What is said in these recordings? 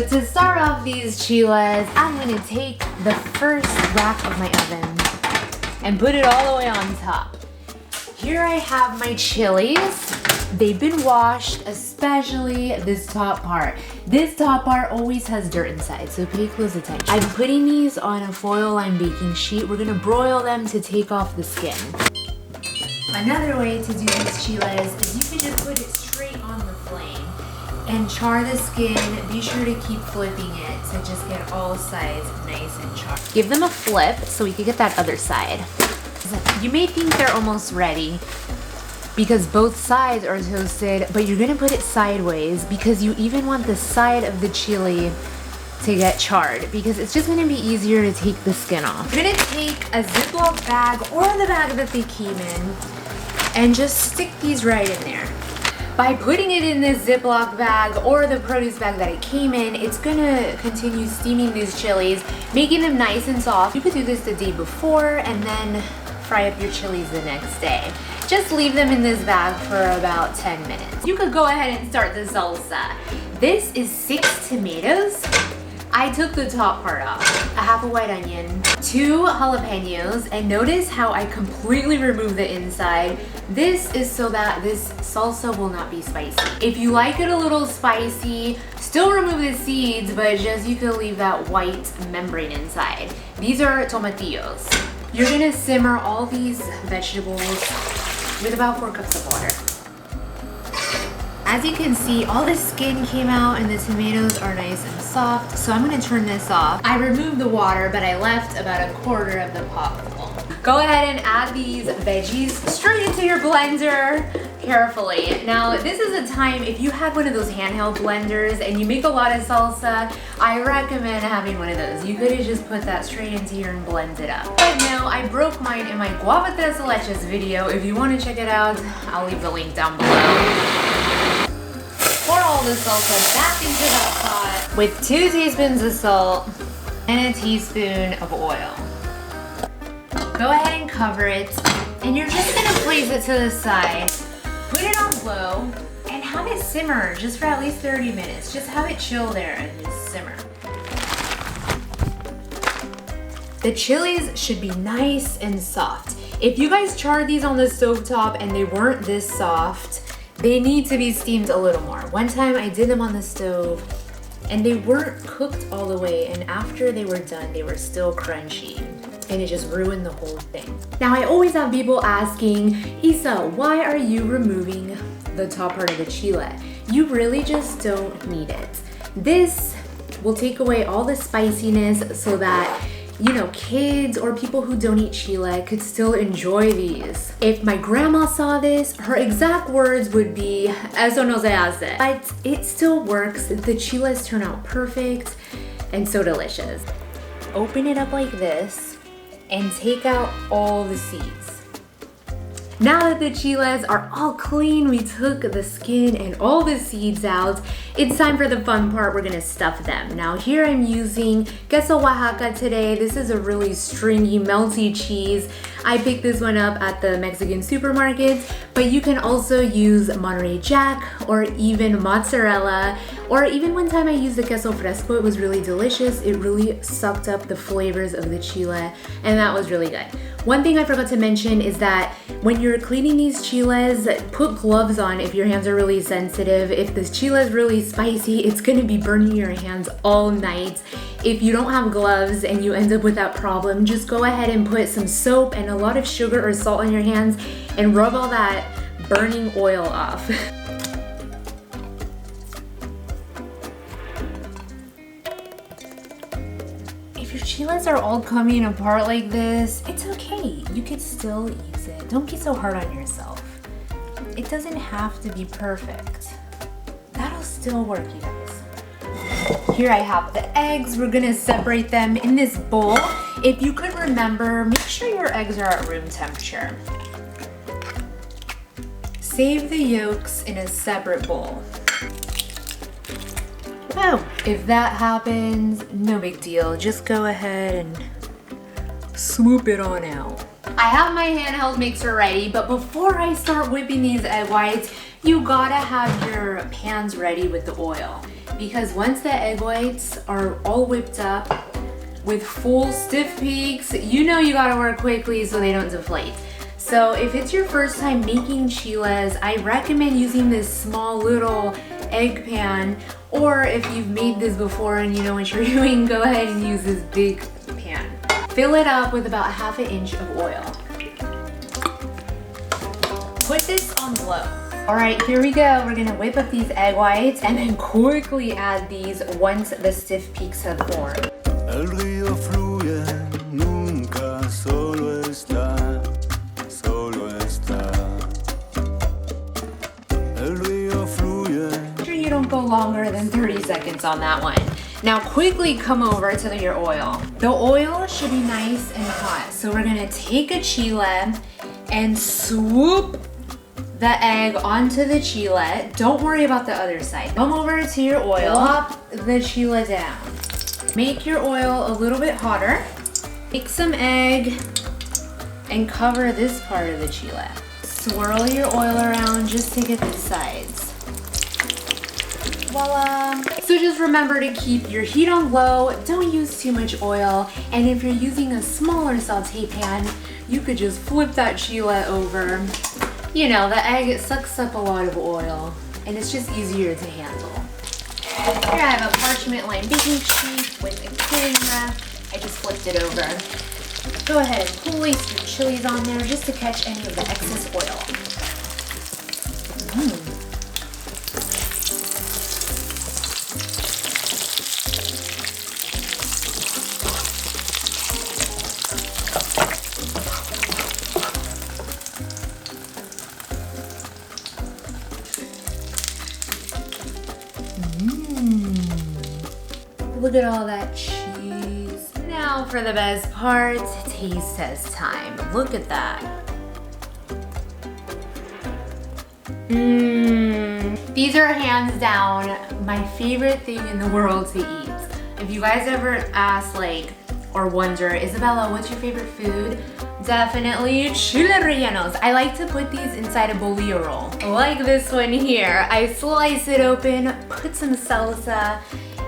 So to start off these chiles, I'm gonna take the first rack of my oven and put it all the way on top. Here I have my chilies. They've been washed, especially this top part. This top part always has dirt inside, so pay close attention. I'm putting these on a foil lined baking sheet. We're gonna broil them to take off the skin. Another way to do these chiles is you can just put it straight on the flame and char the skin. Be sure to keep flipping it to just get all sides nice and charred. Give them a flip so we can get that other side. You may think they're almost ready because both sides are toasted, but you're gonna put it sideways because you even want the side of the chili to get charred because it's just gonna be easier to take the skin off. You're gonna take a Ziploc bag or the bag that they came in and just stick these right in there. By putting it in this Ziploc bag or the produce bag that it came in, it's gonna continue steaming these chilies, making them nice and soft. You could do this the day before and then fry up your chilies the next day. Just leave them in this bag for about 10 minutes. You could go ahead and start the salsa. This is 6 tomatoes. I took the top part off, a half a white onion, 2 jalapeños, and notice how I completely removed the inside. This is so that this salsa will not be spicy. If you like it a little spicy, still remove the seeds, but just you can leave that white membrane inside. These are tomatillos. You're gonna simmer all these vegetables with about 4 cups of water. As you can see, all the skin came out and the tomatoes are nice and soft, so I'm gonna turn this off. I removed the water, but I left about 1/4 of the pot full. Go ahead and add these veggies straight into your blender carefully. Now, this is a time, if you had one of those handheld blenders and you make a lot of salsa, I recommend having one of those. You could have just put that straight into here and blend it up. But no, I broke mine in my guava tres leches video. If you want to check it out, I'll leave the link down below. Pour all the salsa back into that pot with 2 teaspoons of salt and a teaspoon of oil. Go ahead and cover it, and you're just gonna place it to the side. Put it on low and have it simmer just for at least 30 minutes. Just have it chill there and just simmer. The chilies should be nice and soft. If you guys charred these on the stovetop and they weren't this soft, they need to be steamed a little more. One time I did them on the stove and they weren't cooked all the way, and after they were done, they were still crunchy. And it just ruined the whole thing. Now, I always have people asking, Isa, why are you removing the top part of the chile? You really just don't need it. This will take away all the spiciness so that, you know, kids or people who don't eat chile could still enjoy these. If my grandma saw this, her exact words would be, eso no se hace. But it still works. The chiles turn out perfect and so delicious. Open it up like this and take out all the seeds. Now that the chiles are all clean, we took the skin and all the seeds out, it's time for the fun part. We're gonna stuff them. Now here I'm using queso Oaxaca today. This is a really stringy, melty cheese. I picked this one up at the Mexican supermarket, but you can also use Monterey Jack or even mozzarella, or even one time I used the queso fresco. It was really delicious. It really sucked up the flavors of the chile, and that was really good. One thing I forgot to mention is that when you're cleaning these chiles, put gloves on if your hands are really sensitive. If this chile is really spicy, it's gonna be burning your hands all night. If you don't have gloves and you end up with that problem, just go ahead and put some soap and a lot of sugar or salt on your hands and rub all that burning oil off. If your chiles are all coming apart like this, it's okay. You could still use it. Don't be so hard on yourself. It doesn't have to be perfect. That'll still work, you guys. Here I have the eggs. We're gonna separate them in this bowl. If you could remember, make sure your eggs are at room temperature. Save the yolks in a separate bowl. Oh, if that happens, no big deal. Just go ahead and swoop it on out. I have my handheld mixer ready, but before I start whipping these egg whites, you gotta have your pans ready with the oil. because once the egg whites are all whipped up with full stiff peaks, you know you gotta work quickly so they don't deflate. So if it's your first time making chiles, I recommend using this small little egg pan, or if you've made this before and you know what you're doing, go ahead and use this big pan. Fill it up with about ½ inch of oil. Put this on low. All right, here we go. We're gonna whip up these egg whites and then quickly add these once the stiff peaks have formed. El río fluye, nunca solo está, solo está. El río fluye. Make sure you don't go longer than 30 seconds on that one. Now quickly come over to your oil. The oil should be nice and hot. So we're gonna take a chile and swoop the egg onto the chile. Don't worry about the other side. Come over to your oil, plop the chile down. Make your oil a little bit hotter. Take some egg and cover this part of the chile. Swirl your oil around just to get the sides. Voila! So just remember to keep your heat on low, don't use too much oil, and if you're using a smaller saute pan, you could just flip that chile over. You know, the egg, it sucks up a lot of oil, and it's just easier to handle. Here I have a parchment lined baking sheet with a camera. I just flipped it over. Go ahead and place your chilies on there just to catch any of the excess oil. Look at all that cheese. Now for the best part, taste test time. Look at that. These are hands down my favorite thing in the world to eat. If you guys ever ask or wonder, Isabella, what's your favorite food? Definitely Chile Rellenos. I like to put these inside a bolillo roll. Like this one here. I slice it open, put some salsa,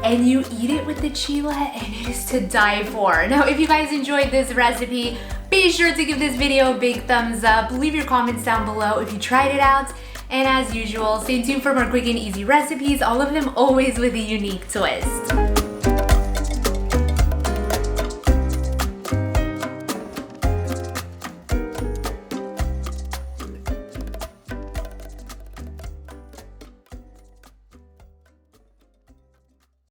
and you eat it with the chile, and it is to die for. Now, if you guys enjoyed this recipe, be sure to give this video a big thumbs up. Leave your comments down below if you tried it out. And as usual, stay tuned for more quick and easy recipes, all of them always with a unique twist.